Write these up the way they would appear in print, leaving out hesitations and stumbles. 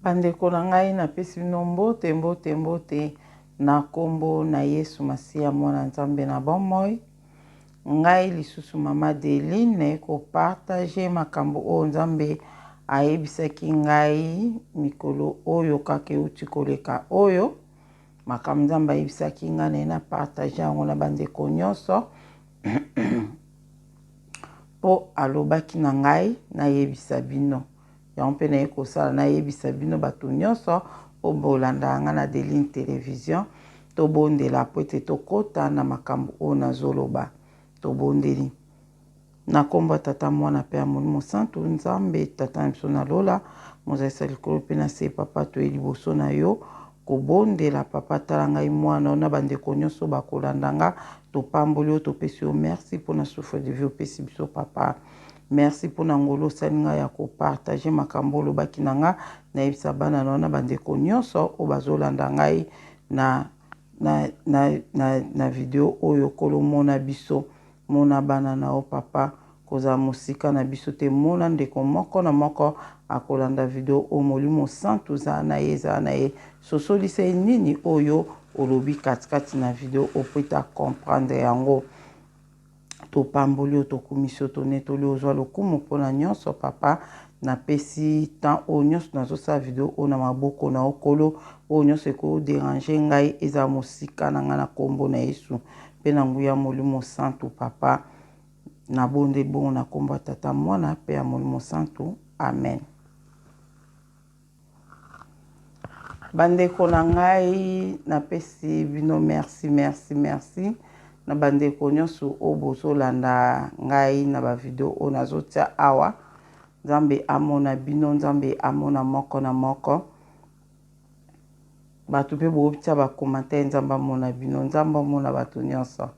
Bandeko na ngai na pesi bino mbote na kombo na Yesu Masiya mwana Nzambe na bomoi. Ngai lisusu mama Deline ko partage makambo o Nzambe ayebisaki ngai mikolo oyo kake uti koleka oyo. Makambo Nzambe ayebisaki ngai na partage yango na bandeko nyonso. Po alobaki na ngai na yebisa bino. Yango mpe na ye kosala na yebisa bino bato nyonso o bolanda nga na Deline Television. To bondela po ete tokota na makambo o nazoloba. To bondeli. Na kombo tata mwana pe ya Molimo Santu Nzambe tata na biso na lola. Mozalisa likolo pe na se papa to ye liboso na yo. Kobondela papa tala ngai mwana na bandeko nyonso bakolanda nga. To pamboli o to pesi yo merci pour na souffle de vie o pesi biso papa. Merci pour na ngolo salinga ya ko partager makambo lobaki na nga na yebisa bana na bandeko nyonso o bazolanda ngai na video oyo kolo mona biso mona bana na o papa koza musika na biso te mona ndeko moko na moko akolanda video o Molimo Santu za na ye sosolisa nini oyo olobi katikati na video o peta comprendre yango. To pamboli o to komisio to netoli ozwa lokumu mpona nyonso papa na pesi tan o nyonso nazosa video o na maboko na okolo o nyonso eko déranger ngai eza mosika na nga na kombo na Yesu pe na nguya Molimo Santu papa na bonde bongo na kombo tata mwana pe ya Molimo Santu amen. Bandeko na ngai na pesi bino merci na bandeko nyonso o bozolanda ngai na ba video o nazotia awa. Nzambe amona bino, Nzambe amona moko na moko. Bato pe booptia ba commentaire Nzambe amona bino, Nzambe amona bato nyonso.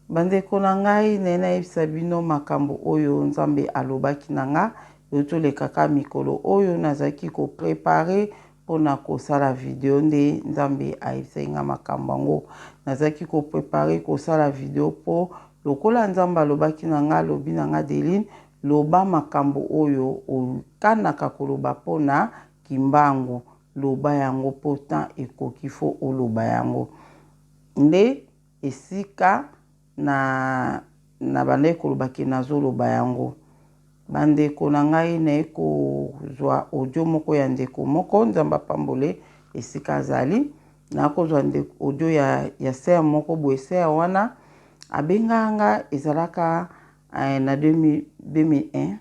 Bandeko na ngai nena yebisa bino makambo oyo Nzambe alobaki na nga yotolekaka mikolo oyo nazaki ko préparer pona kosala video nde Nzambe ayebisa nga makambo yango. Nazaki ko préparer kosala video po lokola Nzambe alobaki na nga lobi na nga Deline loba makambo oyo okanaka koloba pona kimbangu loba yango pota ekoki fo oloba yango. Nde esika na bande koloba ke nazoloba yango. Bandeko na ngai na eko zwa audio moko ya ndeko moko Nzamba pambole esika azali na kozwa audio ya ser moko boye ser wana abenganga ezalaka na 2021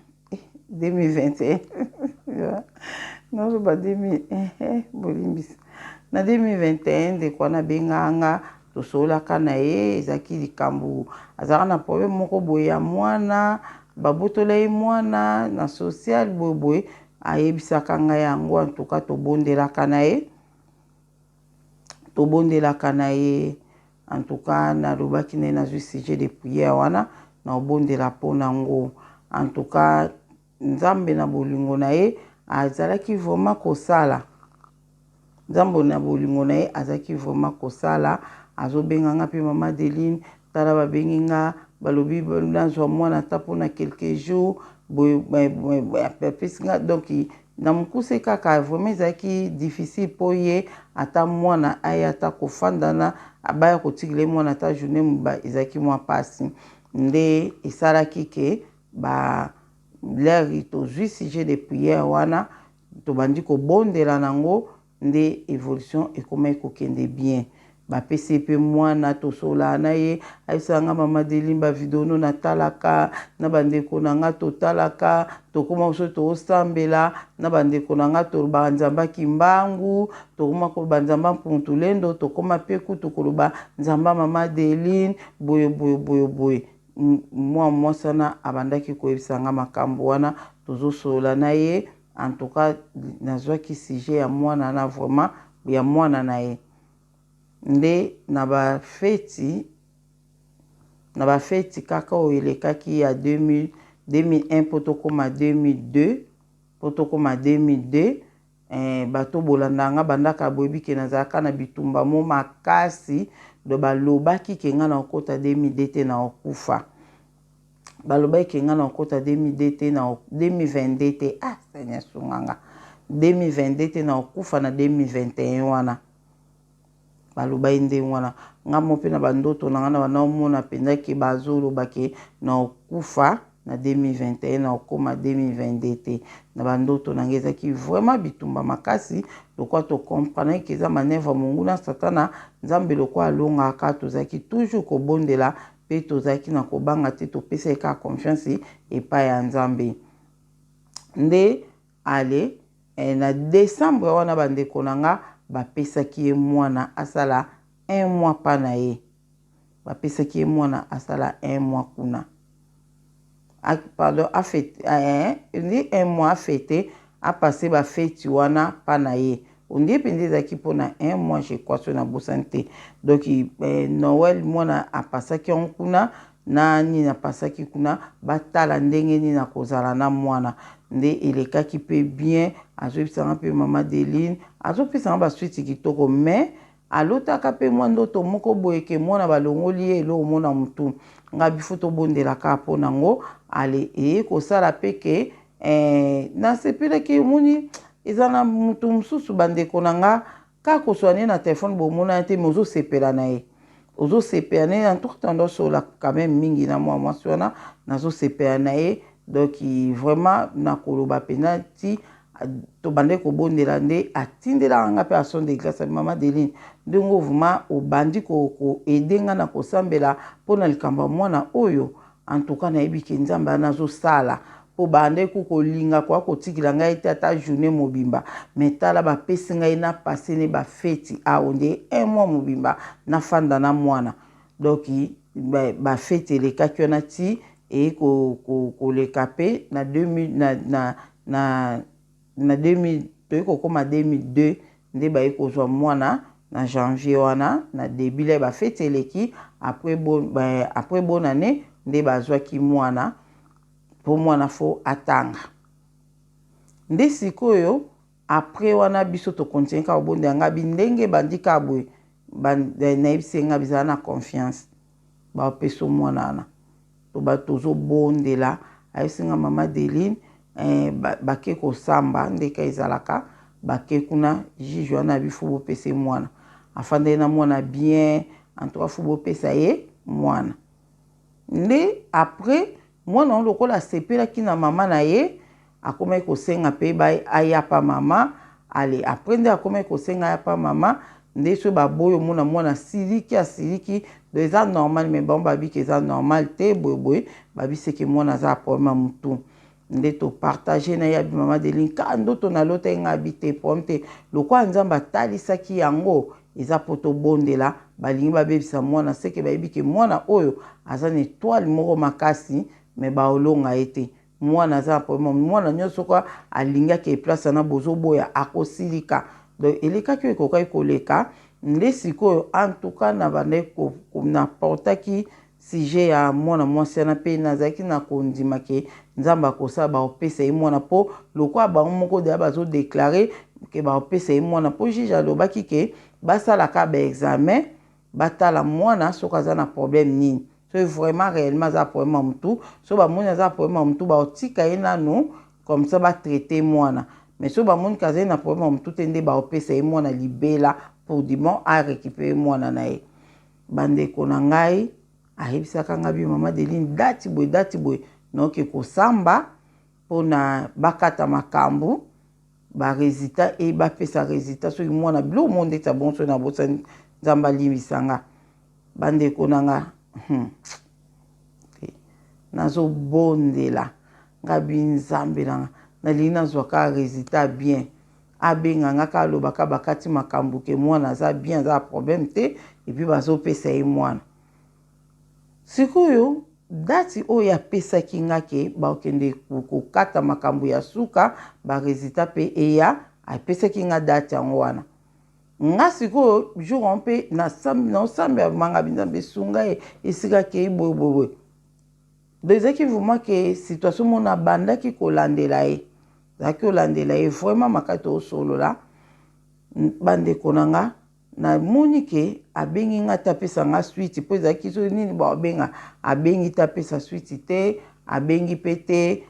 non ba 2001 bolimbisa na 2021 ndeko wana abenganga tosolaka na ye ezaki likambo azalaka na problème moko boye ya mwana babotola ye mwana na social boye ayebisaka ngai yango en tout cas tobondelaka na ye en tout cas nalobaki na nazwi sujet de prière wana na obondela mpona ngo en tout cas Nzambe na bolingo na ye azalaki vraiment kosala. Nzambe na bolingo na ye azalaki vraiment kosala azobenganga mpe mama Deline tala babengi nga balobi nazwa mwana ata mpona quelques jours donc na mokuse kaka vraiment ezalaki difficile po ye ata mwana aye ata kofandana abaya kotikile mwana ata journée moba ezalaki mwa pasi nde esalaki ke leri tozwi sujet de prière wana tobandi kobondela nango nde évolution ekoma ekokende bien. Bapesi pe mwana tosola na ye ayisanga mama Deline ba video no natalaka na bandeko na nga totalaka tokoma so tosambela na bandeko na nga toloba Nzamba kimbangu tokoma ko Nzamba mpuntulendo tokoma pe kutu koloba Nzamba mama Deline boye mwa sana abandaki koyebisanga makambo wana tozosola na ye en tout cas nazwaki sujet ya mwana na vraiment ya mwana na ye. Nde na ba feti kaka oyo elekaki ya 2001 potokoma 2002 bato bolandanga bandaka boyebi ke nazalaka na bitumba mo makasi do balobaki ke nga na okota 2002 te na okufa baloba ke nga na kota 2022 na 2022 ah senya sunganga 2022 na okufa na 2021 wana baloba inde wana nga mope na bandoto na nga na banaomona mpenza ke bazoloba ke na okufa na 2021 na okoma 2022 na bandoto na nga ezaki vraiment bitumba makasi lokwa tocomprendre ke eza manevre monguna satana nzambe lokwa alongaka tozalaki toujours kobondela mpe tozalaki na kobanga te topesa eka confiance epai ya nzambe nde ale na décembre wana bandeko na nga bapesaki ye mwana asala 1 mois pa na ye bapesaki ye mwana asala 1 mois kuna pardon afete ni 1 mois afete apase bafeti wana pa na ye ondie mpenza ezalaki mpona 1 mois je crois so na bosani te donc Noël mwana apasaki yango kuna na nini apasaki kuna batala ndenge nini akozala na mwana nde elekaki mpe bien azoyebisanga mpe mama Deline azopesanga basuiti kitoko mais alotaka mpe mwa ndoto moko boye ke mwana balongoli ye elo omona mutu nga bifo tobondelaka mpo nango ale eye kosala mpe ke nasepelaki omoni eza na mutu mosusu bandeko na nga kaka kozwa na telefone bomona te me ozosepela na ye ozosepela na ye en tout temps ndosola quand même mingi na mwa mwasi wana nazosepela na ye donc vraiment nakoloba mpenza ti tobande kobondela nde atindelaka nga mpe ason de glace mama Deline ndenge vraiment obandi koede nga na kosambela mpona likambo ya mwana oyo en tout cas nayebi ke nzambe ana azosala po bande kolinga kwa kotikila ngai te ata journée mobimba mais tala bapesi ngai na pase ne bafeti awo nde 1 mois mobimba nafanda na mwana donc bafeti elekaki wana ti eye koleka mpe na 2000 na 2000 toyei kokóma 2002 nde baye kozwa mwana na janvier wana na début la bafeti eleki après bonne année nde bazwaki mwana po mwana fo atanga nde sikoyo après wana biso tokontinue kaka kobondela nga bindenge bandika boye nayebisi nga bizala na confiance bapesa mwana wana toba tozobondela ayebisi nga mama Deline bake kosamba ndeka ezalaka bake kuna juge wana bifo bopesa mwana afandeli na mwana bien en tout cas fo bopesa ye mwana nde après mwana lokola asepelaki na mama na ye akomaki kosenga mpe ayapa mama ale après nde akomaki kosenga ayapa mama nde so baboyo mona mwana asiliki do eza normal mais bango babiki eza normal te boyeboye babiseki mwana aza problème ya mutu nde topartage na ye abi mama Deline ka ndoto nalota ye nga abi te problème te lokwa nzambe atalisaki yango eza po tobondela balingi babebisa mwana seke bayebi ke mwana oyo aza na étoile moko makasi me baolonga ye te mwana aza na problème mwana nyonso kwa alingaki eplace na bozoboya akosilika donc elekaki oyo ekokaki koleka nde sikoyo en tout cas na bande naportaki sujet ya mwana mwasi wana mpe nazalaki na kondima ke nzambe akosala baopesa ye mwana mpo lokwa bango moko deya bazodeklare ke baopesa ye mwana mpo juge alobaki ke basalaka baexamen batala mwana soki aza na problème nini so vraiment réellement aza problème ya mutu so bamoni aza problème ya mutu baotika ye nanu comme ça batraite mwana mais so bamoni kaza ye na problème ya mutu te nde baopesa ye mwana libela pour du bon arécupérer mwana na ye bandeko na ngai ayebisaka nga bi mama Deline dati boye noke kosamba mpona bakata makambo baresultat e bapesa résultat soki mwana bilo mo ndeti abonso na bosa nzambe alimbisanga bandeko na nga nazobondela nga bi nzambe na nga nalingi nazwaka résultat bien abenga nga ka alobaka bakati makambo ke mwana aza bien aza problème te epuis bazopesa ye mwana sikoyo dati oyo apesaki nga ke bakende kokata makambo ya suka baresultat mpe eya apesaki nga dati yango wana nga sikoyo jour mpe naosambi ya manga binzambe esunga ye esika kei boyeboye do ezaki vraiment ke situation mona bandaki kolandela ye zaki kolandela ye vraiment makati tosolola bandeko na nga namoni ke abengi nga te apesa nga suite mpo ezalaki so nini baobenga abengi te apesa suite te abengi pete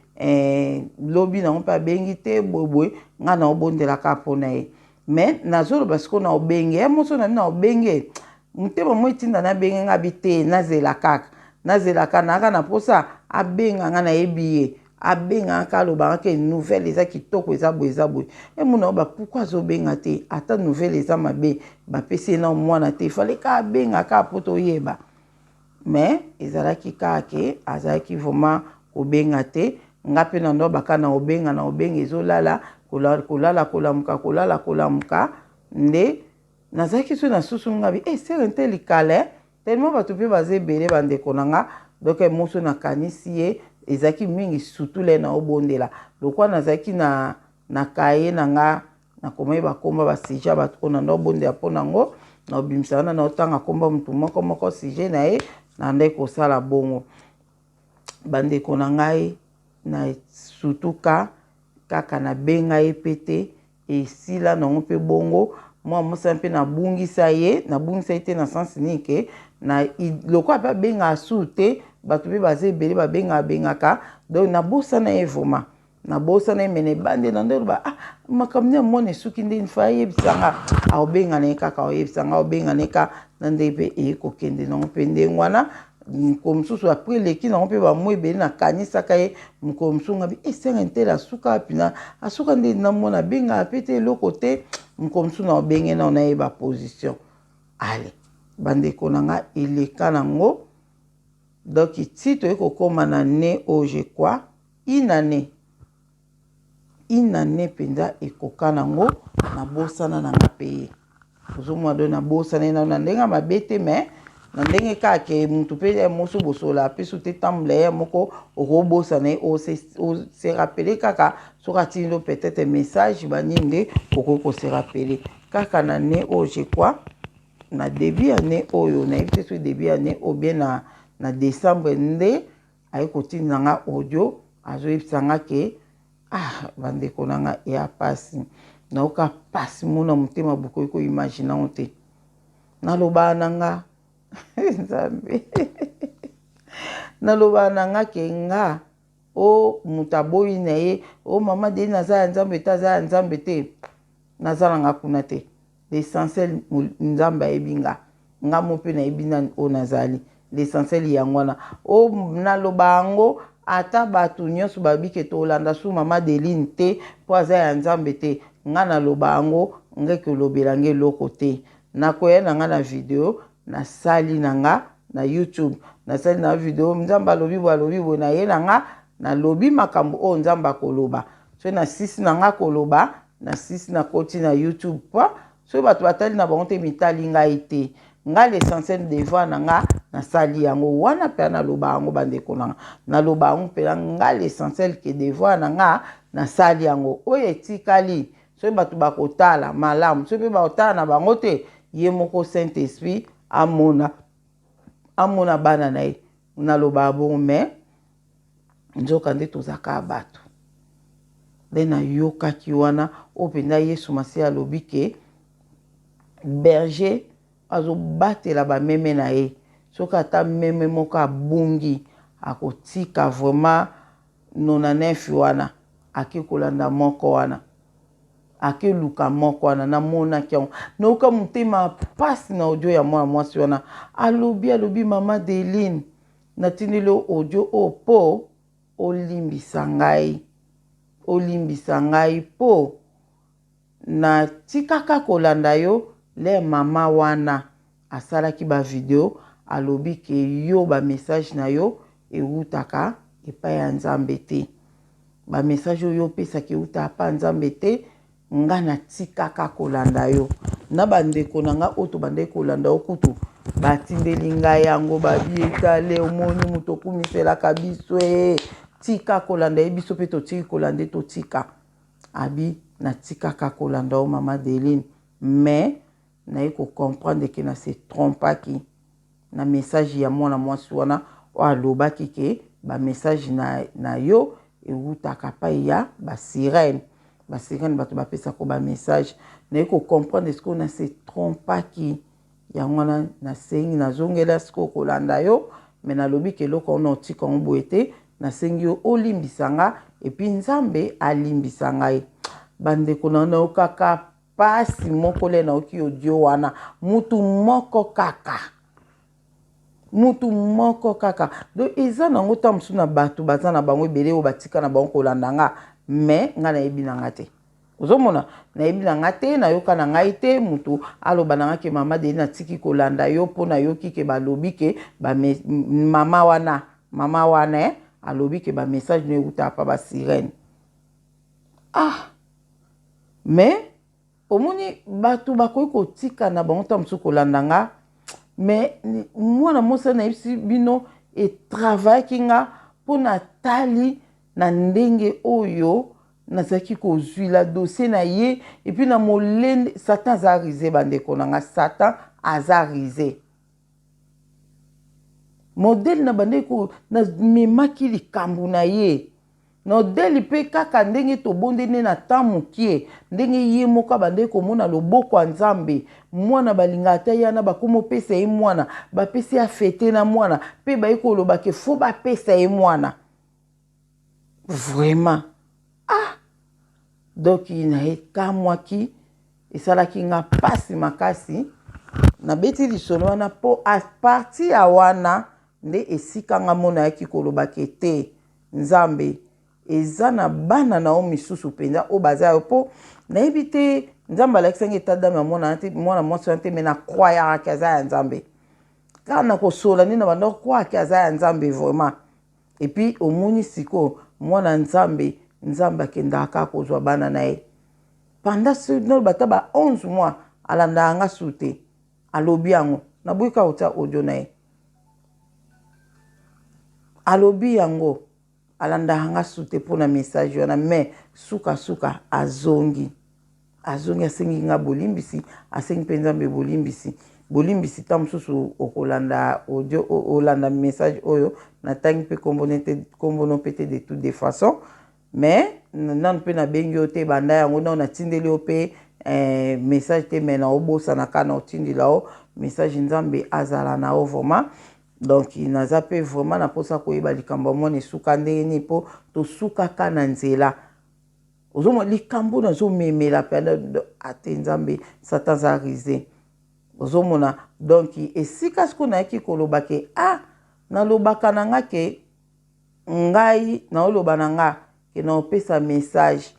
lobi na mpe abengi te boy nga na obondelaka mpona ye mais nazoloba siko na obenge ye moso na mi na obenge mutema mo etinda nabenge nga bi te nazela kaka naka na posa abenga nga nayebi ye abenga ka aloba ke nouvelle eza kitoko eza boye emuna oba pourquoi azobenga te ata nouvelle eza mabe bapesi na mwana te fale ka abenga ka poto oyeba mais ezalaki kaka ke azalaki vraiment kobenga te nga mpe na ndo baka na obenga ezolala kolamuka nde nazalaki so na susu nga bi sere nte likale tellement bato mpe baza ebele bandeko na nga donc moso nakanisi ye ezalaki mingi surtout le na obondela lokwa nazalaki na kaye na nga nakomai bakomba basija bato mpona na obondela mpo nango na obimisa wana na otanga komba mutu moko sije na ye na ndai kosala bongo bandeko na ngai na surtout kaka na benga ye pete esila nango mpe bongo mwa mosa mpe nabungisa ye te na sens nike na lokwa mpe abenga asu te bato mpe baza ebele babengaka donc nabosana ye vraimen nabosana ye mene bande na nde loba makambo nde mona esuki nde nifa ayebisanga aobenga na ye kaka oyebisanga aobenga na ye ka na nde mpe eyekokende nango mpe ndenge wana mokolo mosusu apres eleki nango mpe bamwa ebele nakanisaka ye mokolo mosusu ngabi esenge ntele asuka apina asuka nde namona abengaka pe te eloko te mokolo mosusu na obenge na onayeba position ale bandeko na nga eleka nango donc ti toye kokóma na ne oyo je crois inane mpenza ekoka nango nabosana na nga mpe ye ozomona do nabosana ye na ndenge mabe te mais na ndenge kaka mutu mpe mosu bosola apesu te tambula ye moko okobosana ye ose rappele kaka soki atindi lo peut-être message banini nde okoki kose rappele kaka na ne oyo je crois na début ya ne oyo nayebi te soki début ya ne ou bien na décembre nde aye kotinda nga audio azoyebisa nga ke bandeko na nga eya pasi naoka pasi mona motema bokoki koimagine ngo te naloba na nga nzambe naloba na nga ke nga moto aboyi na ye mama de naza ya nzambe te aza ya nzambe te naza nga kuna te l'essentiel nzambe ayebi nga mo mpe nayebi nani oyo nazali l'essentiel yango wana naloba yango ata bato nyonso babike tolanda su mama Deline te mpo aza ya nzambe te nga naloba yango ngeki olobela nge eloko te nakoya na nga na video nasali na nga na YouTube nasali na video nzambe alobi boye na ye na nga nalobi makambo oyo nzambe akoloba so na sisi na nga koloba na sisi na koti na YouTube po so bato batali na bango te mitali ngai te nga l'essentiel devoir na nga nasali yango wana mpe naloba yango bandeko na nga naloba yango mpe nga l'essentiel ke devoir na nga nasali yango oyo etikali so bato bakotala malamu so mpe bakotala na bango te ye moko Saint Esprit amona bana na ye naloba bongo mais nzoka nde tozaka bato nde nayokaki wana oyo mpenza Yesu Masihi alobi ke berger azobatela bameme na ye soki ata meme moko abungi akotika vraiment 99 wana ake kolanda moko wana ake luka moko wana namonaki yango nayoka motema pasi na audio ya mwana mwasi wana alobi mama Deline natindeli audio oyo po olimbisa ngai po natikaka kolanda yo le mama wana asalaki video alobi ke yo message na yo eutaka epai ya nzambe te message oyo opesaki eutaka pa nzambe te nga natikaka kolanda yo na bandeko na nga oyo tobandeki kolanda yo kutu batindeli ngai yango babi etale omoni moto okumiselaka biso tika kolanda ye biso mpe totiki kolanda totika abi natikaka kolanda yo mama Deline mais naye comprendre ke na se trompaki na message ya mwana mwasi wana oyo alobaki ke message na yo eutaka pai ya basirene bato bapesako message naye comprendre sikoyo na se trompaki yango wana nasengi nazongela sikoyo kolanda yo me nalobi ke eloko wana otika ngo boye te nasengi yo olimbisa nga epi nzambe alimbisa ngai. Bandeko na okaka pasi moko le na oki odio wana mutu moko kaka. Mutu moko kaka. Donc eza nango ta musu na batu baza na bango ebele o batika na bango kolanda nga mais nga na yebi na nga te. Ozomona na yebi na nga te na yoka na ngai te mutu aloba na nga ke mama de na tiki kolanda yo po na yoki ke balobi ke ba mama wana alobi ke ba message ne uta pa ba sirène. Mais omoni batu bakoki kotika na bango ta musu kolanda nga mais mwana mosa na yebisi bino e travail kinga po na tali na ndenge oyo nazaki kozwi la dossier na ye et puis na molende Satan azarize bandeko nanga Satan azarize modèle na bandeko na memaki likambo na ye no deli pe kaka ndenge tobondene na tamukie ndenge ye moka bandeko mona loboko nzambe mwana balinga ata yana bakomo pesa ye mwana bapesi ya fete na mwana pe bayiko loba ke fo bapesa ye mwana vraiment donc na ekamwaki esalaki nga pasi makasi na beti lisolo wana po a parti ya wana nde esika nga mona yaki koloba ke te nzambe eza na bana na o misusu penza o baza yo po nayebi te nzambe alakisanga etadame mwana mwasi wana te me na croyaka aza ya nzambe kaka na kosola nini na banda croyaka aza ya nzambe vraiment et puis omoni siko mwana nzambe akendaka kozwa bana na ye pendant ce no bata ba 11 mois alanda nga sute alobi yango naboyi ka ota audio na ye alobi yango alanda hanga sute pona message wana mais suka azongi asengi nga bolimbisi asengi penza mbe bolimbisi ta mususu okolanda audio olanda message oyo natangi pe kombono pete de toutes des façons mais nan pe na bengi ote banda yango na natindeli ope message te mena obosa na kana otindila o message nzambe azala na o vraiment. Donc naza pe vraiment na posa koyeba likambo mona esuka ndenge ni po tosukaka na nzela ozomo likambo nazo memela pena ate nzambe Satan azarize ozomona donc esika siko na yaki koloba ke nalobaka na nga ke ngai na oloba na nga ke na opesa message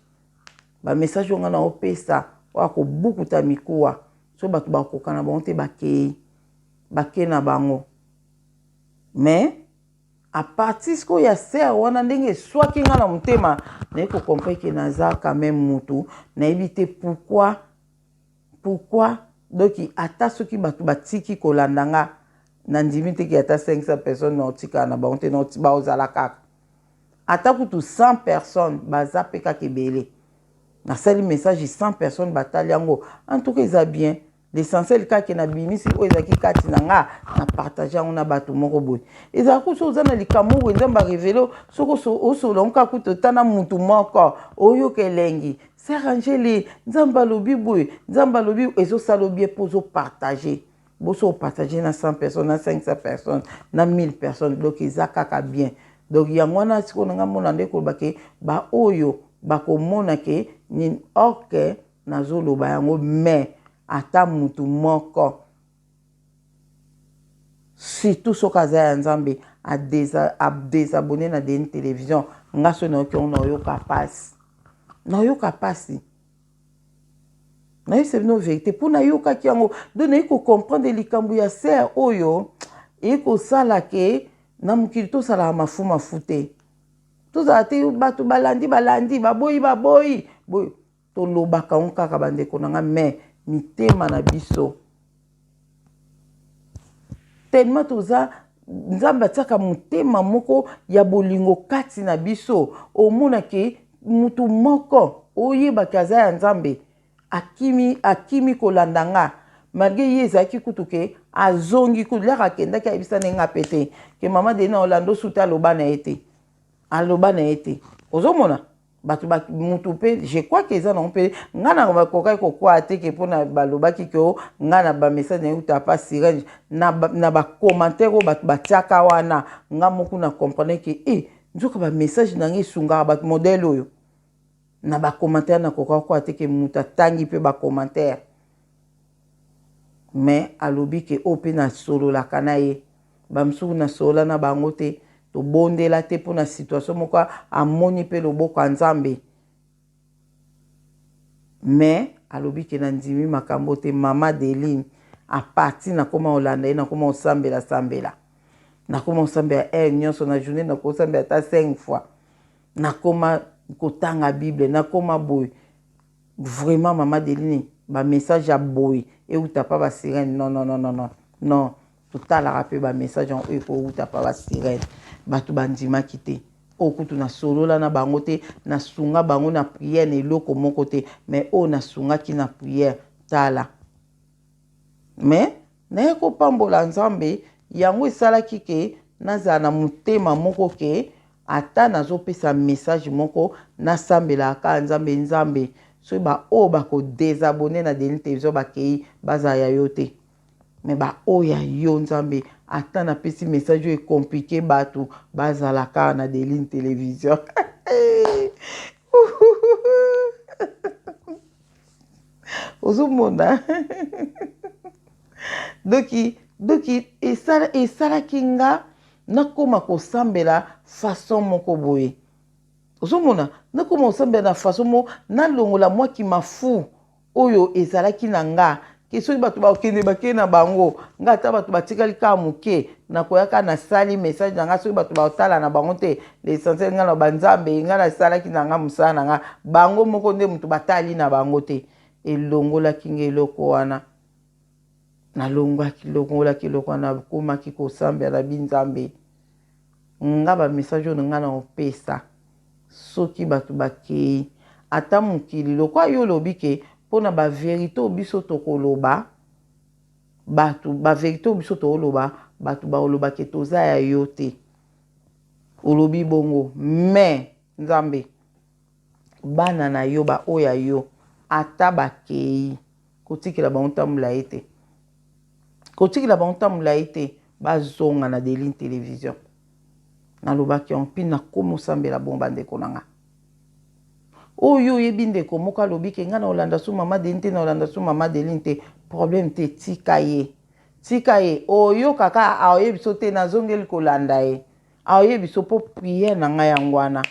ba message nga na opesa wako bukuta mikuwa so batu bakoka na bango te bake na bango. Mais à partir de ya ser wana ndenge swaki nga na mutema na ko comprendre que naza quand même mutu na éviter pourquoi donc ata soki batu batiki kolanda nga na ndimi te ki ata 500 personnes na otika na bango na otiba ozala kaka ata kutu 100 personnes baza pe kaka ebele na sali message 100 personnes batali yango en tout cas eza bien. L'essentiel kaka na bimisi o ezaki kati na nga na partager on na batu moko boy eza ku so zana likamu nzamba revelo soko so lonka ku totana mutu moko oyo kelengi c'est rangeli nzamba lobi boy nzamba lobi ezo salobi pozo partager boso partager na 100 personnes na 500 personnes na 1000 personnes donc eza kaka bien donc yango na siko nga mona ndeko bake ba oyo bakomona ke ni ok nazolo ba yango mais ata mutu moko surtout soka za ya nzambe a désabonner na den télévision nga so na okyo na yoka pasi na yese no vérité pour na yoka kiango donc na ko comprendre likambu ya ser oyo ko sala ke na mukili to sala mafu te to za te batu balandi baboyi to lobaka on kaka bandeko na nga mais mitema na biso tellement toza nzambe atiaka motema moko ya bolingo kati na biso omona ke mutu moko oyebaka aza ya nzambe akimi kolanda nga malgré ye ezalaki kutu ke azongi kutu laka akendaki ayebisa ndenge apete ke mama de na olando suta aloba na ye te ozomona batu mutu pe je crois que eza na pe ngana bakoka kokwa te ke pona balobaki ke ngana ba message na uta pa sirène na ba commentaire o batu batiaka wana nga moku na comprendre que nzoka ba message na ngai sunga ba modèle oyo na ba commentaire na koka ko ateke muta tangi pe ba commentaire mais alobi ke ope na solo la kanaye ba msuku na sola na bango te to bondela te pour na situation moko amoni pe loboko nzambe mais alobi ke na ndimi makambo te mama Deline a parti na koma olanda na koma osambela sambela na koma osambela nyonso na journée na ko osambela ta 5 fois na koma kotanga Bible na koma boy vraiment mama Deline ba message a boy et ou ta pas ba sirène non totalaka pe ba message en eko ou ta pas ba sirène batu bandima kité okutu na solola na bango te na sunga bango na prière na eloko moko te mais o na sunga ki na prière tala mais na eko pambola nzambe yango esalaki ke nazala na motema moko ke ata nazopesa message moko nasambelaka nzambe so ba o bako désabonner na Deline télévision bakei bazala ya yo te mais ba o ya yo nzambe ata na pesi message est compliqué batu bazalaka na Deline télévision ozomona doki esalaki nga nakoma kosambela façon moko boye ozomona nakoma kosambela na façon mo nalongola mwaki mafu oyo ezalaki na nga ke soki bato bakende na bango nga ata bato batikali ka moke nakoyaka nasali message na nga soki bato baotala na bango te l'essentiel nga na banzambe nga nasalaki na nga mosala na nga bango moko nde moto batali na bango te elongolaki nga eloko wana nalongolaki eloko wana komaki kosambela binzambe nga ba message oyo nga na opesa soki bato bakei ata mokili lokwa yo lobi ke pona ba vérité biso tokoloba batu ba vérité biso tokoloba batu ba oloba ke toza ya yo te olobi bongo mais nzambe bana na yo ba oya yo ata bakei kotikela bango tambula ete kotikela bango tambula ete bazonga na Deline télévision nalobaki mpina komosambela bomba ndeko nanga oyo yebi ndeko moko alobi ke nga na olanda su mama Deline te na olanda su mama Deline te problème te tika ye oyo kaka aoyebi so te nazongeli kolanda ye aoyebi so po prière na nga yangwana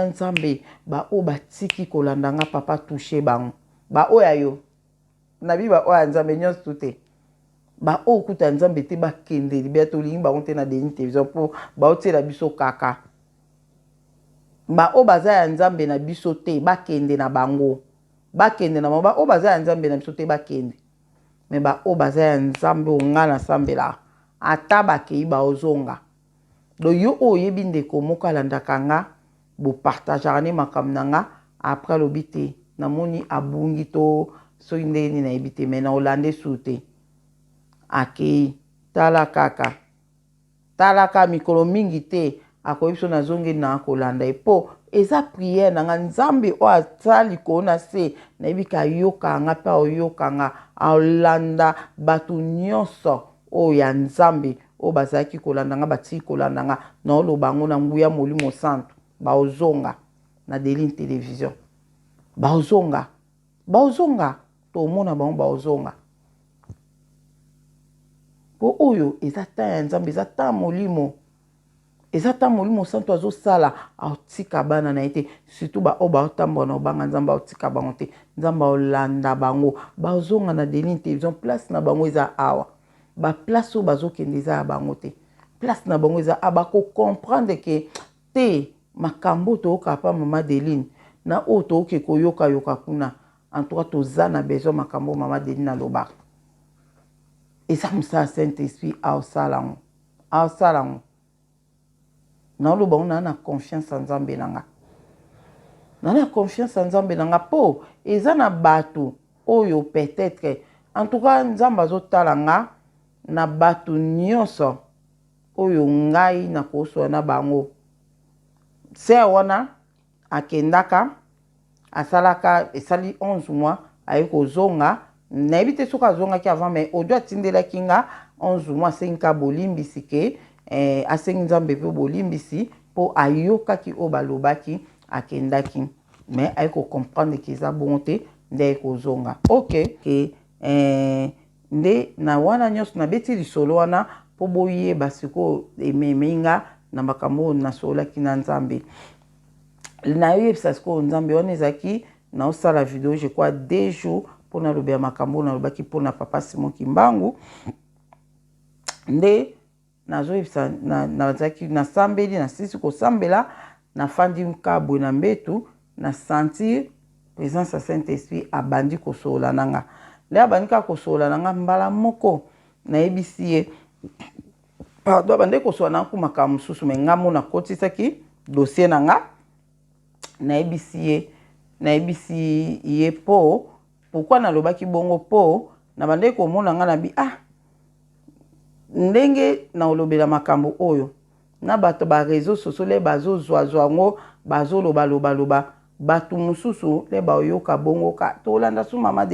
nzambe ba o batiki kolanda nga papa touché bango ba oya yo nabi ba oya nzambe nyonso te ba o kuta nzambe te bakende libya tolingi bango te na Deline télévision po baotiela biso kaka ba o baza ya nzambe na biso te bakende na bango bakende na ba o baza ya nzambe na biso te bakende mais ba o baza ya nzambe onga na sambela ata bakei baozonga do yo oyebi ndeko moko alandaka nga bo partageaka ne makambo na nga après lobi te namoni abungi to soki ndeni nayebi te mais na olande su te akei tala kaka mikolo mingi te akoyebi so nazongi na kolanda epo eza prière na nga nzambe o atali kona se nayebi ka yoka nga pe oyoka nga aolanda bato nyonso o ya nzambe o bazalaki kolanda nga batiki kolanda nga na oloba ngo na nguya molimo santo baozonga na Deline télévision baozonga tomona bango baozonga po oyo eza ta ya nzambe eza ta molimo santo azosala aotika bana na ye te surtout bao baotambola na obanga nzambe aotika bango te nzambe aolanda bango bazonga na Deline télévision place na bango eza awa baplace oyo bazokende eza ya bango te place na bango eza bakokomprendre ke te makambo toyoka pa mama Deline na oyo toyoke koyoka kuna en tout cas toza na besoin makambo mama Deline alobaka eza mosala Saint-Esprit aosala ngo na oloba ngo na confiance en nzambe nanga na confiance en nzambe nanga po eza na bato oyo peut-être en tout cas nzambe azotala nga na bato nyonso oyo ngai na kosoa na bango se wana akendaka asalaka esali 11 mois aye kozonga nayebi te soki azongaki avant mais odio atindelaki nga 11 mois asengi ka bolimbisi ke asengi nzambe pe bolimbisi po ayokaki o balobaki akendaki mais ayeko comprendre ki eza bongo te nde ekozonga ok ke nde na wana nyonso nabeti lisolo wana po boyeba sikoyo ememenga na makambo oyo nasololaki na nzambe nayoyebisa sikoyo nzambe wana ezalaki naosala video je crois 2 jours mpo nalobela makambo oyo nalobaki mpona papa Simon Kimbangu nde nazoyebisa nazalaki nasambeli nasisi kosambela nafandi nkabwe na mbetu na sentir présence ya Saint-Esprit abandi kosola nanga le abandi kaka kosola nanga mbala moko nayebisi ye pardon abandi kosola nanga ku makambo mosusu me nga mona kotisaki dossier nanga nayebisi ye po pourquoi nalobaki bongo po nabandi komona nga nabi ndenge na olobela makambo oyo na bato ba réseaux sociaux le bazozwazwa ngo bazoloba bato mosusu le bayoka bongo ka tolanda su mama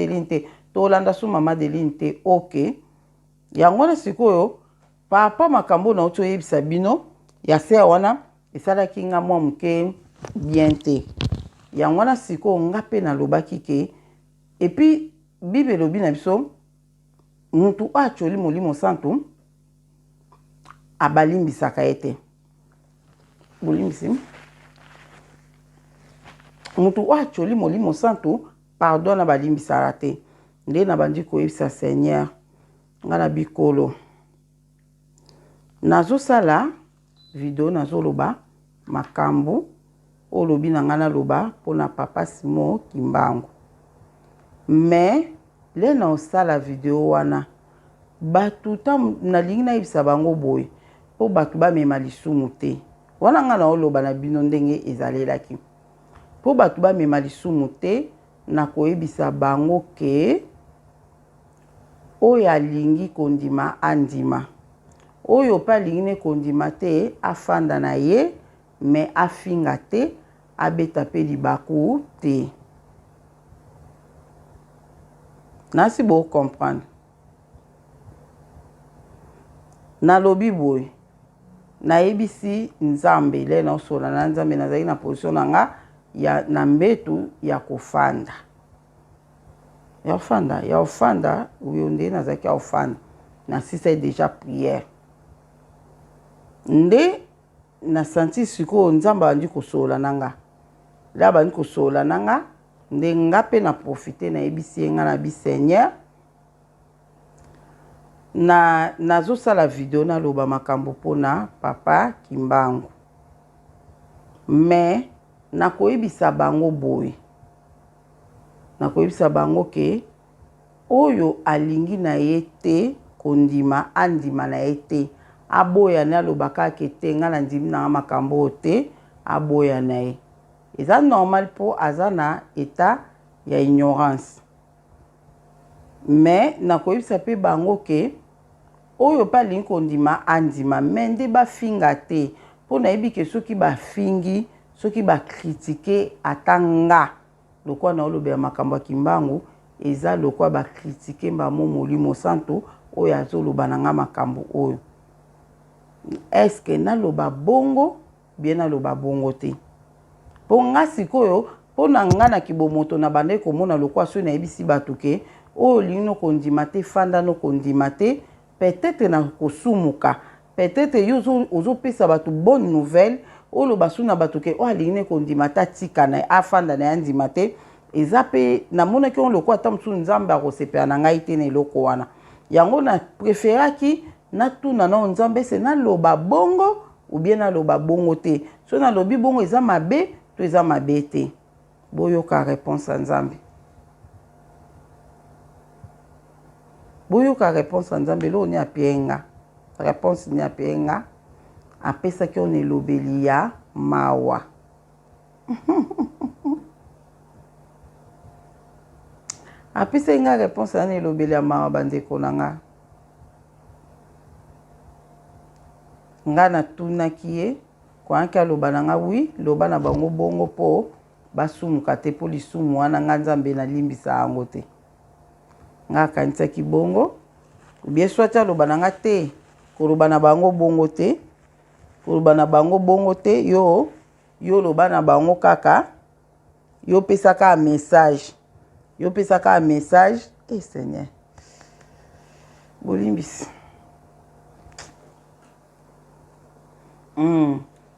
Deline te ok yango na sikoyo papa makambo na oto yebisa bino ya se wana esalaki nga mwa moke bien te yango na sikoyo nga pe nalobaki ke epi bible elobi na biso mutu acholi molimo santu abalimbisaka ete bolimbisi mutu acholi molimo santu pardon na balimbisaka te nde na bandi koyebisa Seigneur nga na bikolo nazosala video nazoloba makambo olobi na nga naloba mpona papa Simon Kimbangu mais le na osala video wana batu nalingi nayebisa bango boye po batu bamema lisumu te wana nga na oloba na bino ndenge ezalelaki po batu bamema lisumu te nakoyebisa bango ke oyo alingi kondima andima oyo pa alingi ne kondima te afanda na ye me afinga te abeta pe libaku te nasi bo comprendre nalobi boye nayebisi nzambe le na osola na nzambe nazali na position na nga na mbetu ya kofanda ya ofanda uyo nde nazalaki ya ofanda nasisa déjà prière nde na senti sikoyo nzambe abandi kosola nanga le abandi kosola nanga nde nga pe na profite nayebisi ye nga na bi Seigneur nazosala video naloba makambo mpona papa Kimbangu mais nakoyebisa bango boye nakoyebisa bango ke oyo alingi na ye te kondima andima na ye te aboya na alobaka ke te nga na ndimi na makambo oyo te aboya na ye eza normal po aza na état ya ignorance mais nakoyebisa pe bango ke oyo pa alingi kondima andima me nde bafinga te mpo nayebi ke soki bafingi soki bakritike ata nga lokwa na olobela makambo ya Kimbangu eza lokwa bakritike mbamo molimo santo oyo azoloba na nga makambo oyo eske naloba bongo bien naloba bongo te mpo nga sikoyo mpo na nga na kibomoto na bande komona lokwa so nayebisi bato ke oyo lingi nokondima te fanda nokondima te peut-être na kosumuka peut-être yo ozopesa bato bonne nouvelle oloba so na bato ke oyo alingi nekondima te atika na afanda na ye andima te eza mpe namonaki ngo lokwa ata mosusu nzambe akosepela na ngai te na eloko wana yango na preferaki natuna na nzambe ese naloba bongo ou bien naloba bongo te so nalobi bongo eza mabe to eza mabe te boyoka réponse ya nzambe boyoka réponse ya nzambe lo ni apienga réponse ni apienga apesaki on elobeli ya mawa apesaki nga réponse ya elobeli ya mawa bandeko na nga natunaki ye koyaki aloba na nga wi loba na bango bongo po basumuka te po lisumu wana nga nzambe nalimbisa yango te nga akanisaki bongo ubie swati aloba na nga te koloba na bango bongo te, koloba na bango bongo te, yo loba na bango kaka, yo pesaka message, yo pesaka message, Seigneur, bolimbisi.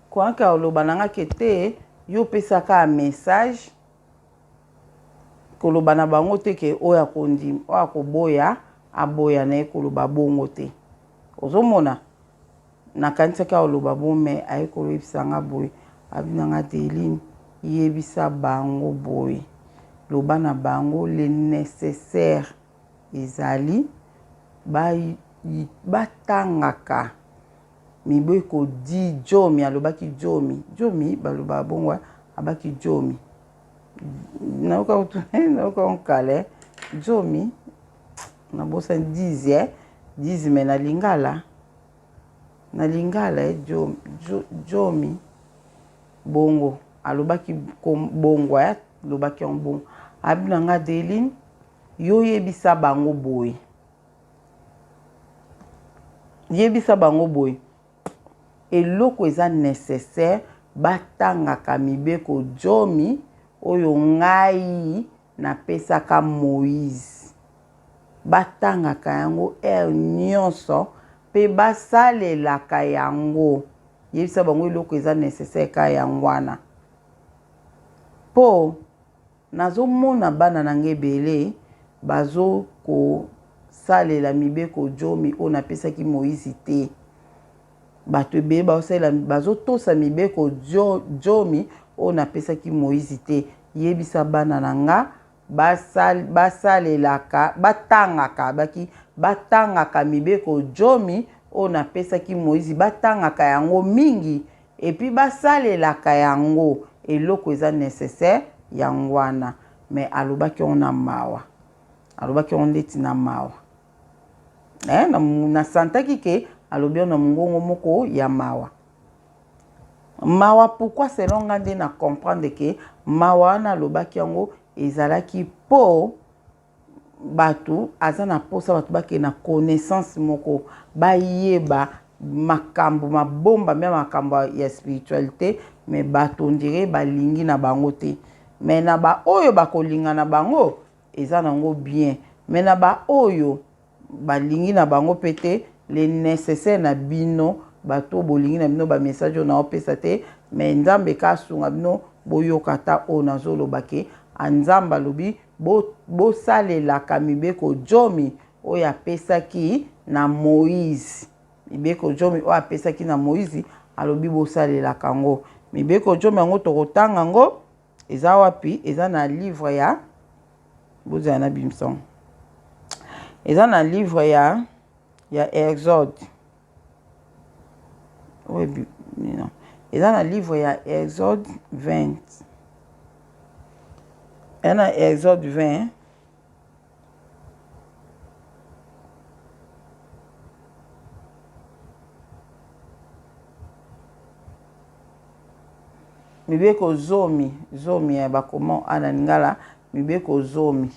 Kwa ka oloba nanga kete, yo pesaka message, koloba na bango te ke oya kondim, oya koboya, aboya na koloba bongo te. Ozomona, nakanisaka oloba bome, aye koloyebisa nga boye, abinanga Deline, yebisa bango boye. Loba na bango le nécessaire ezali, batangaka. Miboy ko di jomi, alobaki jomi. Jomi, baloba bongo, abaki jomi. Nauka onkale, jomi, nabosa dizi me na lingala. Na lingala, jomi, bongo. Alobaki bongo, alobaki on bongo. Abinanga Deline, yo yebisa bango boy. Yebisa bango boy. Eloko eza nécessaire, batangaka mibeko jomi, oyo ngai na pesaka Moïse. Batangaka yango nyonso, pe basalelaka yango. Yebisa bango eloko eza nécessaire ka yangwana. Po, nazo mona bana nange ebele, bazo ko salela mibeko jomi, o na pesaki Moïse te. Bato ebele bazo tosa mibeko jomi, o na pesaki Moïse te. Yebisa bana nanga, basalelaka, batangaka mibeko jomi, o na pesaki Moïse, batangaka yango mingi, epi basalelaka yango, eloko eza nécessaire, yangwana. Mais alobaki on na mawa. Alobaki on leti na mawa. Na santaki ke, alobi na mungongo moko ya mawa. Mawa, pourquoi selon ngande na comprendre ke mawa na lobaki yango ezalaki po batu azana posa batu bake na connaissance moko bayeba makambo mabomba même makambo ya spiritualité, mais batu on dirait balingi na bango te. Mais na ba oyo bakolinga na bango ezana ngo bien, mais na ba oyo balingi na bango pete le nécessaire na bino bato bolingi na bino ba message na opesa te, mais nzambe ka sunga bino boyoka ta o nazoloba ke anzamba lobi bo salelaka mibeko jomi oyo apesaki na Moïse. Mibeko jomi oyo apesaki na Moïse alobi bo salelaka ngo. Mibeko jomi yango tokotanga ngo eza wapi? Eza na livre ya boza na bimson. Eza na livre ya Exode. Oui, non. Eza na livre ya Exode 20. Eza na Exode 20. Mibeko zomi ya bakomo ananingala mibeko zomi.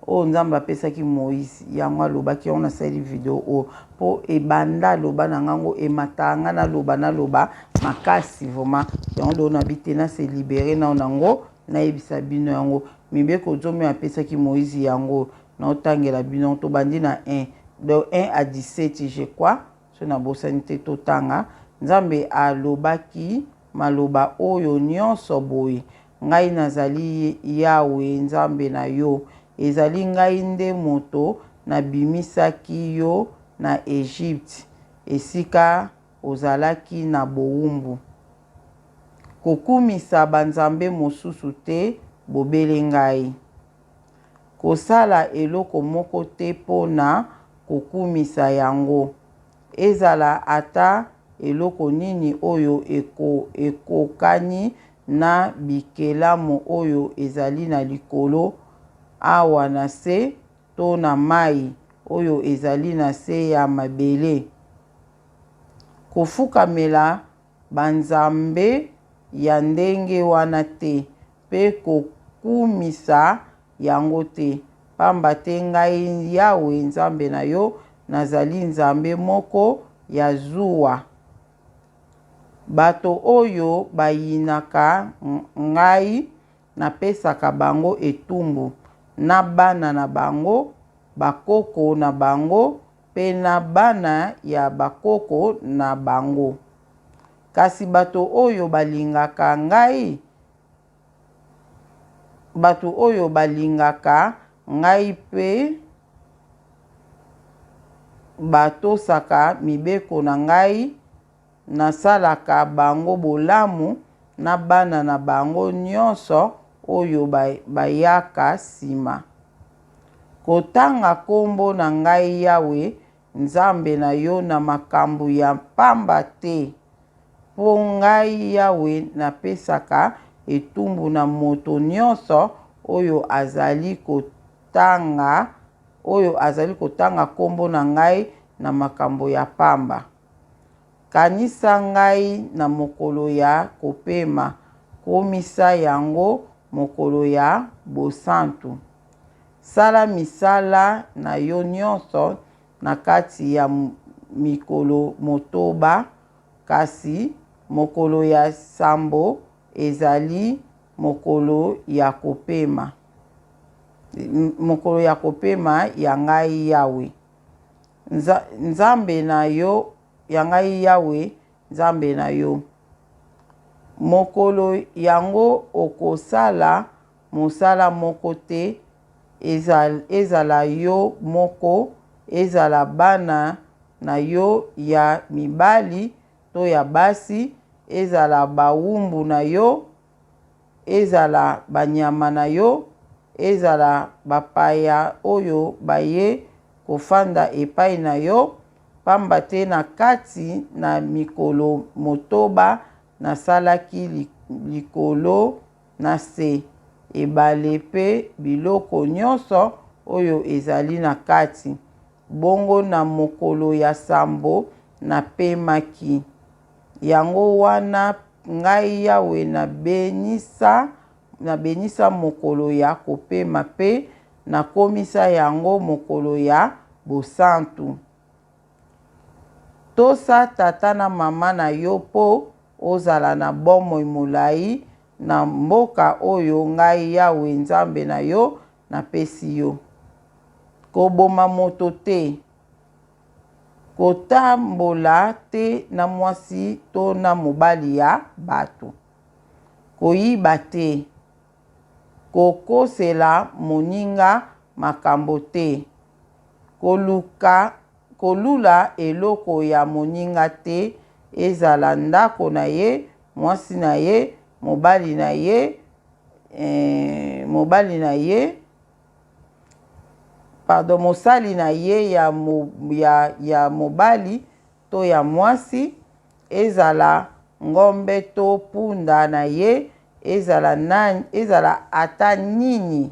O nzamba pesaki Moïse yango alobaki on a sali video o po ebanda loba na ngango ematanga na loba makasi vraiment yango na bitena se libérer na onango na yebisa bino yango mibeko zomi apesaki Moïse yango na otangela bino to bandi na 1 de 1 à 17 je crois so na bosanité totanga nzambe alobaki maloba oyo nyonso boye ngai nazali Yawe nzambe na yo ezali ngai nde moto nabimisaki yo na Egypte esika ozalaki na bowumbu kokumisa banzambe mosusu te bobele ngai kosala eloko moko te pona kokumisa yango ezala ata eloko nini oyo ekokani na bikelamu oyo ezali na likolo awa na se to na mai oyo ezali na se ya mabele kofukamela banzambe ya ndenge wana te pe kokumisa yango te pamba te ngai Yawe nzambe na yo nazali nzambe moko ya zuwa. Bato oyo bayinaka ngai napesaka bango etumbu na bana na bango, bakoko na bango pe na bana ya bakoko na bango. Kasi bato oyo balingaka ngai, bato oyo balingaka ngai pe batosaka mibeko na ngai, nasalaka bango bolamu na bana na bango nyonso oyo bayaka nsima. Kotanga kombo na ngai Yawe Nzambe na yo na makambo ya pamba te, mpo ngai Yawe napesaka etumbu na moto nyonso oyo azali kotanga kombo na ngai na makambo ya pamba. Kanisa ngai na mokolo ya kopema, komisa yango mokolo ya bosantu. Sala misala na yo nyonso na kati ya mikolo motoba, kasi mokolo ya sambo ezali mokolo ya kopema. Mokolo ya kopema ya ngai Yawe Nzambe na yo, ya ngai Yawe Nzambe na yo. Mokolo yango okosala mosala moko te, ezala yo moko, ezala bana na yo ya mibali to ya basi, ezala bawumbu na yo, ezala banyama na yo, ezala bapaya oyo baye kofanda epai na yo, pamba te na kati na mikolo motoba nasalaki likolo na se, ebale pe biloko nyonso oyo ezali na kati. Bongo na mokolo ya sambo napemaki. Yango wana ngai Yawe nabenisa mokolo ya kopema pe nakomisa yango mokolo ya bosantu. Tosa tata na mama na yo po ozala na bomoi molai na mboka oyo ngai Yawe Nzambe na yo napesi yo. Koboma moto te, kotambola te na mwasi to na mobali ya bato, koyiba te, kokosela moninga makambo te, kolula eloko ya moninga te, ezala ndako na ye, mwasi na ye, mobali na ye, mosali na ye ya mobali to ya mwasi, ezala ngombe to punda na ye, ezala ata nini.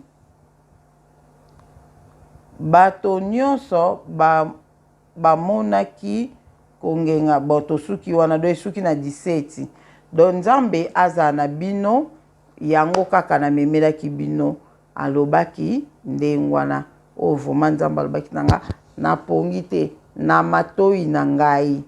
Bato nyonso bamonaki kongenga boto suki wana do suki na 17. Don Nzambe aza na bino, yango kaka na memelaki bino, alobaki ndengwana. O voma Nzambe alobaki nanga napongi te na matoi na ngai.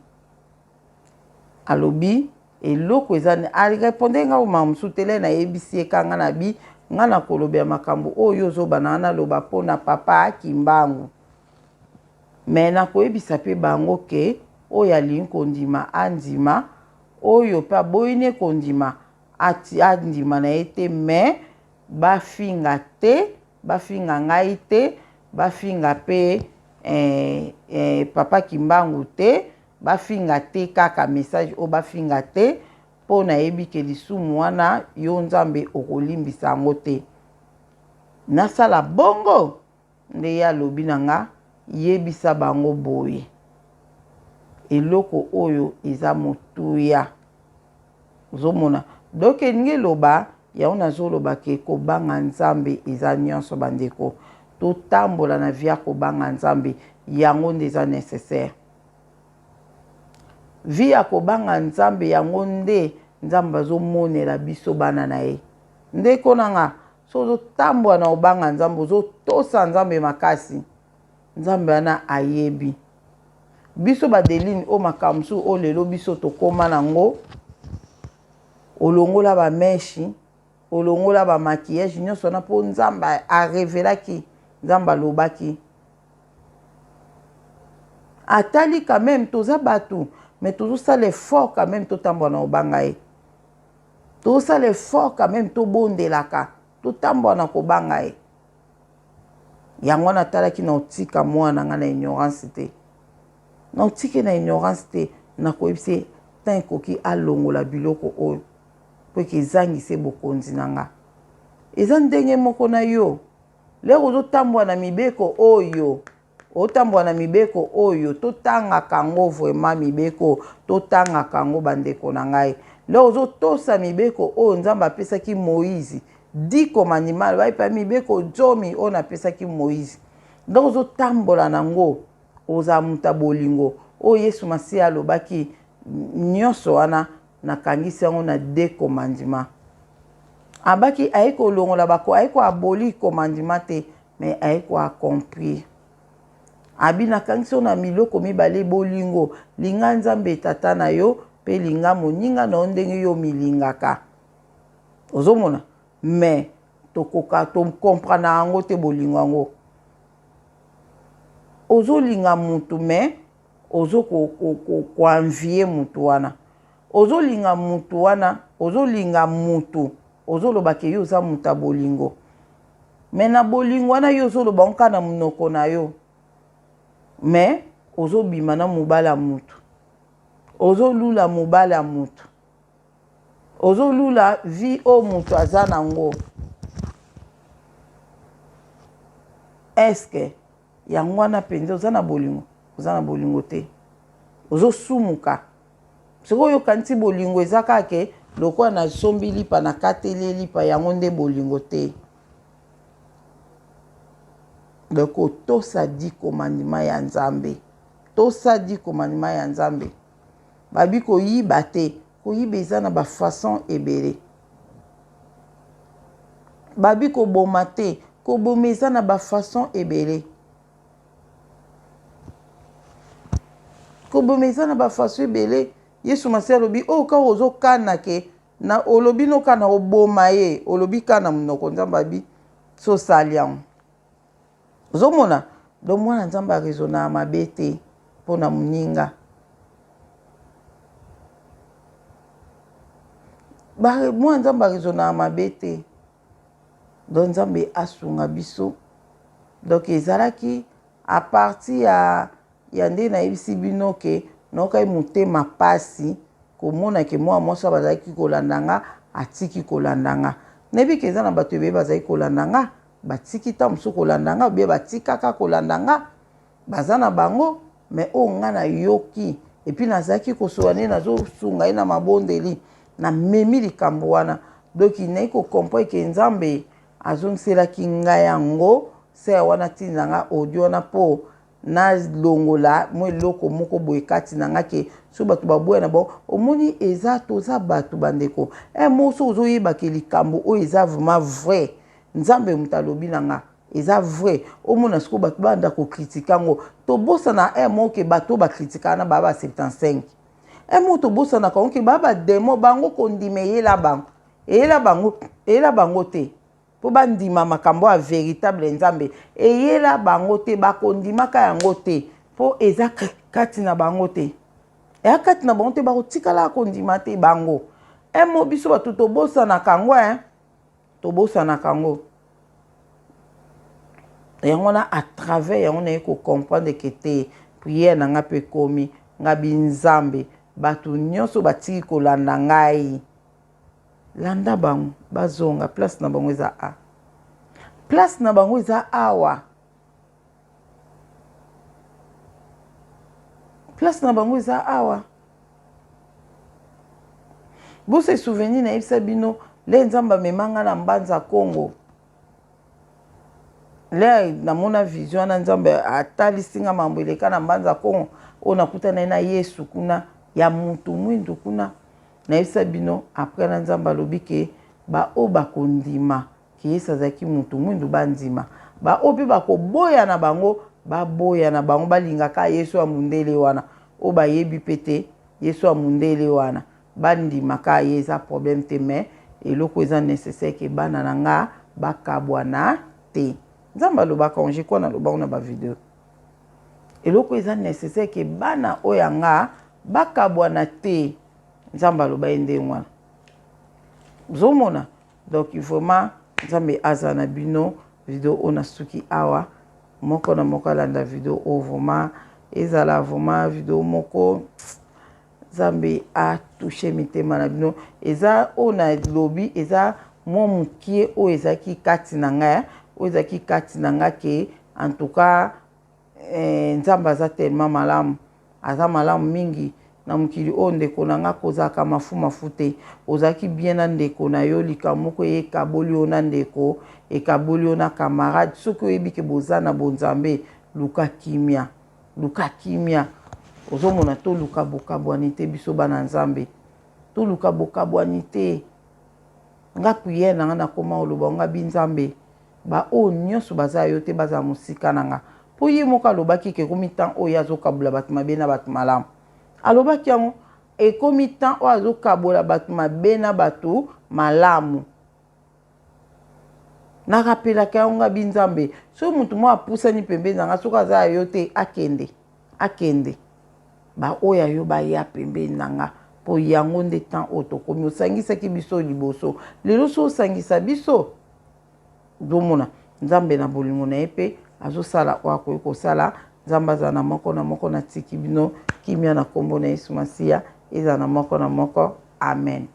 Alobi eloko ezane alireponde nga umamusu tele na ebisi ekanga na bi nga na kolobya makambo oyo ozobana na loba pona papa akimbangu. Me na koyebisa pe bango ke oyo alingi kondima andima, oyo pe aboyine kondima andima na ye te, me bafinga te, bafinga ngai te, bafinga pe papa kimbangu te, bafinga te kaka message o bafinga te, po na yebi ke lisumu wana yo Nzambe okolimbisa yango te. Nasala bongo nde ya lobi na nga yebisa bango boye. Eloko oyo eza motuya. Ozomona. Doke nge loba ya ona zoloba ke kobanga Nzambe eza nyonso bandeko. Totambola na via kobanga Nzambe yango nde eza nécessaire. Via kobanga Nzambe yango nde Nzambe azomonela biso bana na ye. Ndeko nanga so ozotambola na obanga Nzambe ozotosa Nzambe makasi, Nzambe ana ayebi. biso badeline o makamsu o lelo biso tokoma nango olongola ba meshi olongola ba maquillage nyonso na po nzamba a révélaki nzamba lobaki atali quand même toza batu mais toujours ça l'effort quand même totambola na obangaye tout ça l'effort quand même to bondelaka totambola na kobangaye yango na talaki na otika mwana nga na ignorance te na otike na ignorance te na koyebise tan koki alongola biloko oyo po ke ezangise bokonzi na nga eza ndenge moko na yo lero ozotambola na mibeko oyo otambola na mibeko oyo totangaka yango vraiment mibeko totangaka yango bandeko na ngai lero ozotosa mibeko oyo nzambe apesaki Moïse 10 commandements baipa mibeko zomi oyo napesaki Moïse donc ozotambola nango oza muta bolingo oyo Yesu Masiya alobaki nyonso wana nakangisi yango na 2 commandements abaki ayeko longola bako ayeko aboli commandement te mais ayeko accomplir abi nakangisi na miloko mibale bolingo linga nzambe tata na yo pe linga moninga na ndenge yo milingaka ozomona mais tokoka comprendre yango te bolingo yango ozolinga mutu mais ozo ko envier mutu wana ozolinga mutu wana ozolinga mutu ozoloba ke yo za muta bolingo mais na bolingo wana yo ozoloba onka na munoko na yo mais ozobima na mobala mutu ozolula mobala mutu ozolula vie o mutu aza nango est-ce que yango wana penza oza na bolingo te ozosumuka siko oyokanisi bolingo eza kake lokola na sombi lipa na kateli lipa yango nde bolingo te donc tosa 10 commandements ya nzambe tosa 10 commandements ya nzambe babi koyiba te koyiba eza na bafaçon ebele babi koboma te koboma eza na bafaçon ebele koboma eza na bafaçon ebele Yesu Masiya alobi oyo kaka ozokana ke na olobi nokana oboma ye olobi kana munoko nzambe abi sosali yango ozomona do mwana nzambe arizona mabe te mpo na moninga mwana nzambe arizona mabe te do nzambe asunga biso donc ezalaki a partir ya nde nayebisi bino ke nokai motema pasi komona ke mwa mwasi bazalaki kolanda nga atiki kolanda nga nayebi ke eza na bato ebele bazalaki kolanda nga batiki ta mosusu kolanda nga obe batikaka kolanda nga baza na bango mais oyo nga nayoki epuis nazalaki kosola nde nazosunga ye na mabondeli na memi likambo wana donc nayi kokomprendre ke nzambe azongiselaki ngai yango se wana ntina nga audio wana mpo na longola mo eloko moko boye kati na nga ke so bato baboya na bango omoni eza toza bato bandeko moso ozoyebaka likambo oyo eza vraiment vrai nzambe moto alobi na nga eza vrai omona siko bato banda kokritika yango tobosana mo ke bato bakritikaka na baba 75 mo tobosanaka yango ke baba demo bango kondima eyela bango te po bandima makambo ya véritable nzambe eyela bango te bakondimaka yango te po eza kati na bango te eya kati na bango te bakotikala kondima te bango mo biso bato tobosanaka yango tobosanaka yango yango wana à travers yango naye kocomprendre ke te priere na nga mpe komi nga binzambe bato nyonso batiki kolanda ngai landa bango bazonga place na bango eza a place na bango eza awa place na bango eza awa bose souvenir na yebisa bino le nzambe amemanga na mbanza Congo le namona vision na nzambe atalisinga mambo eleka na mbanza Congo oyo nakutana na Yesu kuna ya mutu mwindu kuna nayebisa bino après na nzambe alobi ke baoyo bakondima ke Yesu azalaki mutu mwindu bandima baoyo mpe bakoboya na bango baboya na bango balingaka yesu ya mundele wana o bayebi pete yesu ya mundele wana bandimaka ye eza problème te mais eloko eza nécessaire ke bana na nga bakabwana te nzambe alobaka onje kwa naloba na bavideo eloko eza nécessaire ke bana oyo nga bakabwana te nzambe aloba ye ndenge wana ozomona donc vraiment nzambe aza na bino video oyo nasuki awa moko na moko alanda video oyo vraiment ezala vraiment video moko nzambe atouche mitema na bino eza oyo na lobi eza mwa mokie oyo ezalaki kati na ngai oyo ezalaki kati na ngai ke en tout cas nzambe aza tellement malamu aza malamu mingi na mokili oyo ndeko na nga kozalaka mafu te ozalaki bien na ndeko na yo likambo moko ekaboli yo na ndeko ekaboli yo na camarade soki oyebi ke boza na bonzambe luka kimia ozomona toluka bokabwani te biso bana nzambe toluka bokabwani te nga priere na nga nakoma oloba nga binzambe baoyo nyonso baza yo te bazala mosika na nga mpo ye moko alobaki ke ekomi temps oyo azokabula bato mabe na bato malamu alobaki yango ekomi temps oyo azokabola bato mabe na bato malamu nakapelaka yango nga binzambe soki motu mo apusani pembeni na nga soki aza yo te akende baoyo yo baya pembeni na nga mpo yango nde temps oyo tokomi osangisaki biso liboso lelo so osangisa biso zomona nzambe na bolingo na ye mpe azosala oyo akoki kosala nzambe aza na moko na tiki bino kimia na kombo na Yesu Masiya eza na moko amen.